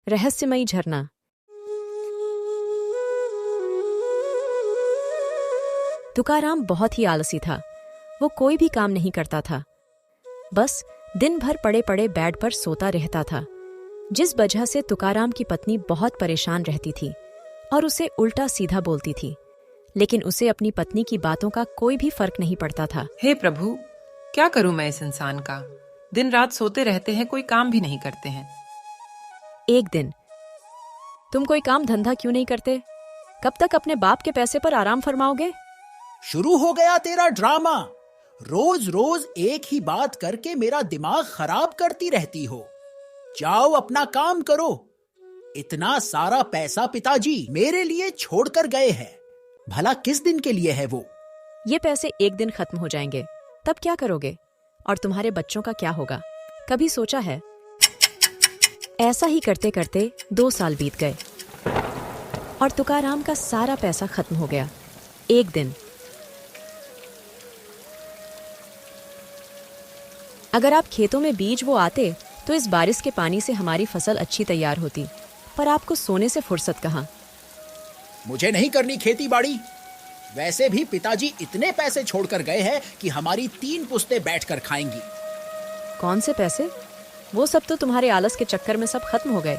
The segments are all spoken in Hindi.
रहस्यमयी झरना। तुकाराम बहुत ही आलसी था। वो कोई भी काम नहीं करता था, बस दिन भर पड़े पड़े बेड पर सोता रहता था, जिस वजह से तुकाराम की पत्नी बहुत परेशान रहती थी और उसे उल्टा सीधा बोलती थी। लेकिन उसे अपनी पत्नी की बातों का कोई भी फर्क नहीं पड़ता था। हे प्रभु, क्या करूं मैं इस इंसान का? दिन रात सोते रहते हैं, कोई काम भी नहीं करते हैं। एक दिन, तुम कोई काम धंधा क्यों नहीं करते? कब तक अपने बाप के पैसे पर आराम फरमाओगे? शुरू हो गया तेरा ड्रामा। रोज रोज एक ही बात करके मेरा दिमाग खराब करती रहती हो। जाओ अपना काम करो। इतना सारा पैसा पिताजी मेरे लिए छोड़कर गए हैं। भला किस दिन के लिए है वो? ये पैसे एक दिन खत्म हो जाएंगे, तब क्या करोगे? और तुम्हारे बच्चों का क्या होगा? कभी सोचा है? ऐसा ही करते करते 2 साल बीत गए और तुकाराम का सारा पैसा खत्म हो गया। एक दिन, अगर आप खेतों में बीज वो आते तो इस बारिश के पानी से हमारी फसल अच्छी तैयार होती, पर आपको सोने से फुर्सत कहाँ। मुझे नहीं करनी खेती बाड़ी। वैसे भी पिताजी इतने पैसे छोड़कर गए हैं कि हमारी 3 पुश्तें बैठकर खाएंगी। कौन से पैसे? वो सब तो तुम्हारे आलस के चक्कर में सब खत्म हो गए।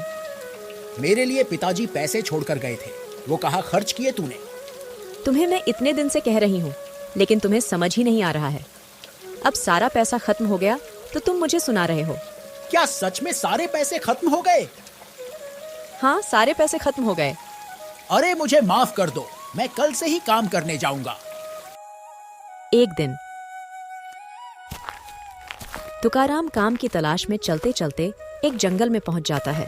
मेरे लिए पिताजी पैसे छोड़कर गए थे, वो कहाँ खर्च किए तूने? तुम्हें मैं इतने दिन से कह रही हूँ, लेकिन तुम्हें समझ ही नहीं आ रहा है। अब सारा पैसा खत्म हो गया तो तुम मुझे सुना रहे हो। क्या सच में सारे पैसे खत्म हो गए? हाँ, सारे पैसे खत्म हो गए। अरे मुझे माफ कर दो, मैं कल से ही काम करने जाऊंगा। एक दिन, तुकाराम काम की तलाश में चलते चलते एक जंगल में पहुंच जाता है।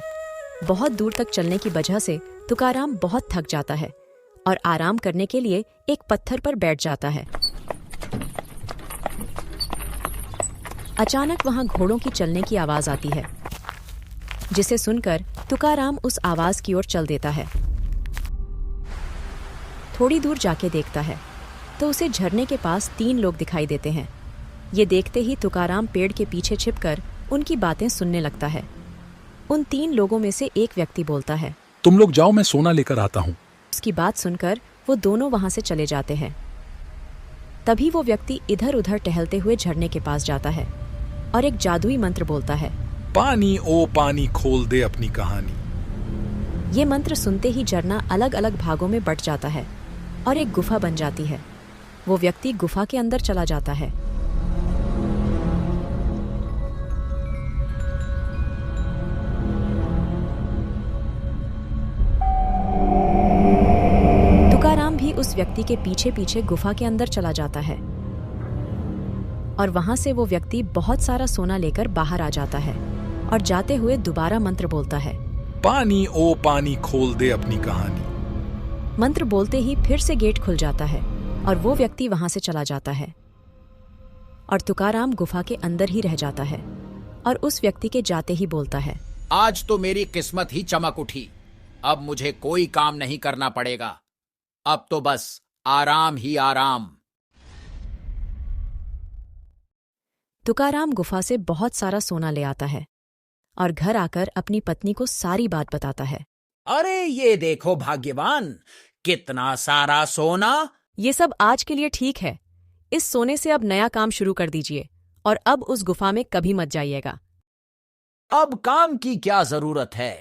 बहुत दूर तक चलने की वजह से तुकाराम बहुत थक जाता है और आराम करने के लिए एक पत्थर पर बैठ जाता है। अचानक वहां घोड़ों की चलने की आवाज आती है, जिसे सुनकर तुकाराम उस आवाज की ओर चल देता है। थोड़ी दूर जाके देखता है तो उसे झरने के पास 3 लोग दिखाई देते हैं। ये देखते ही तुकाराम पेड़ के पीछे छिपकर उनकी बातें सुनने लगता है। उन 3 लोगों में से एक व्यक्ति बोलता है, तुम लोग जाओ, मैं सोना लेकर आता हूँ। उसकी बात सुनकर वो दोनों वहां से चले जाते हैं। तभी वो व्यक्ति इधर उधर टहलते हुए झरने के पास जाता है और एक जादुई मंत्र बोलता है, पानी ओ पानी खोल दे अपनी कहानी। ये मंत्र सुनते ही झरना अलग अलग भागों में बंट जाता है और एक गुफा बन जाती है। वो व्यक्ति गुफा के अंदर चला जाता है। तुकाराम भी उस व्यक्ति के पीछे पीछे गुफा के अंदर चला जाता है और वहां से वो व्यक्ति बहुत सारा सोना लेकर बाहर आ जाता है और जाते हुए दोबारा मंत्र बोलता है, पानी ओ पानी खोल दे अपनी कहानी। मंत्र बोलते ही फिर से गेट खुल जाता है और वो व्यक्ति वहां से चला जाता है और तुकाराम गुफा के अंदर ही रह जाता है और उस व्यक्ति के जाते ही बोलता है, आज तो मेरी किस्मत ही चमक उठी। अब मुझे कोई काम नहीं करना पड़ेगा। अब तो बस आराम ही आराम। तुकाराम गुफा से बहुत सारा सोना ले आता है और घर आकर अपनी पत्नी को सारी बात बताता है। अरे ये देखो भाग्यवान, कितना सारा सोना। ये सब आज के लिए ठीक है। इस सोने से अब नया काम शुरू कर दीजिए और अब उस गुफा में कभी मत जाइएगा। अब काम की क्या जरूरत है?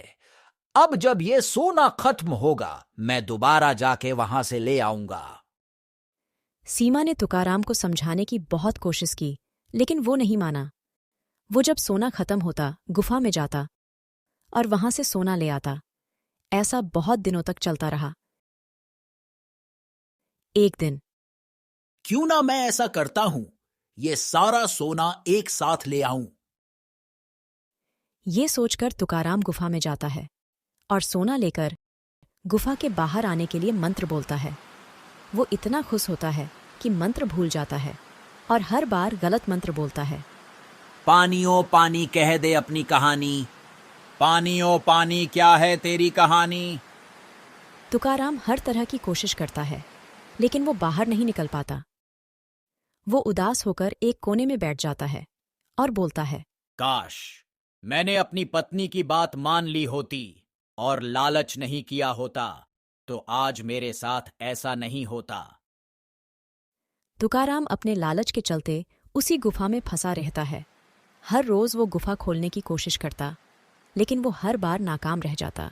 अब जब ये सोना खत्म होगा, मैं दोबारा जाके वहां से ले आऊंगा। सीमा ने तुकाराम को समझाने की बहुत कोशिश की, लेकिन वो नहीं माना। वो जब सोना खत्म होता गुफा में जाता और वहां से सोना ले आता। ऐसा बहुत दिनों तक चलता रहा। एक दिन, क्यों ना मैं ऐसा करता हूं, ये सारा सोना एक साथ ले आऊं। ये सोचकर तुकाराम गुफा में जाता है और सोना लेकर गुफा के बाहर आने के लिए मंत्र बोलता है। वो इतना खुश होता है कि मंत्र भूल जाता है और हर बार गलत मंत्र बोलता है। पानी ओ पानी कह दे अपनी कहानी। पानी ओ पानी क्या है तेरी कहानी। तुकाराम हर तरह की कोशिश करता है, लेकिन वो बाहर नहीं निकल पाता। वो उदास होकर एक कोने में बैठ जाता है और बोलता है, काश मैंने अपनी पत्नी की बात मान ली होती। और लालच नहीं किया होता तो आज मेरे साथ ऐसा नहीं होता। तुकाराम अपने लालच के चलते उसी गुफा में फंसा रहता है। हर रोज वो गुफा खोलने की कोशिश करता, लेकिन वो हर बार नाकाम रह जाता।